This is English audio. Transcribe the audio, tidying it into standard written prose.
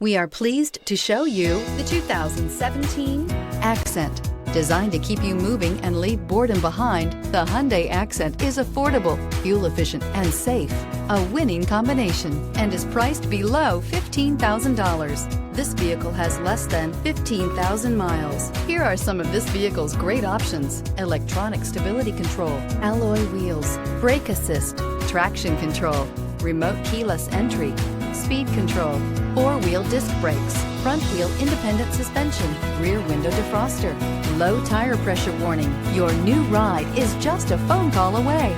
We are pleased to show you the 2017 Accent. Designed to keep you moving and leave boredom behind, the Hyundai Accent is affordable, fuel-efficient, and safe. A winning combination, and is priced below $15,000. This vehicle has less than 15,000 miles. Here are some of this vehicle's great options: electronic stability control, alloy wheels, brake assist, traction control, remote keyless entry, speed control, four-wheel disc brakes, front wheel independent suspension, rear window defroster, low tire pressure warning. Your new ride is just a phone call away.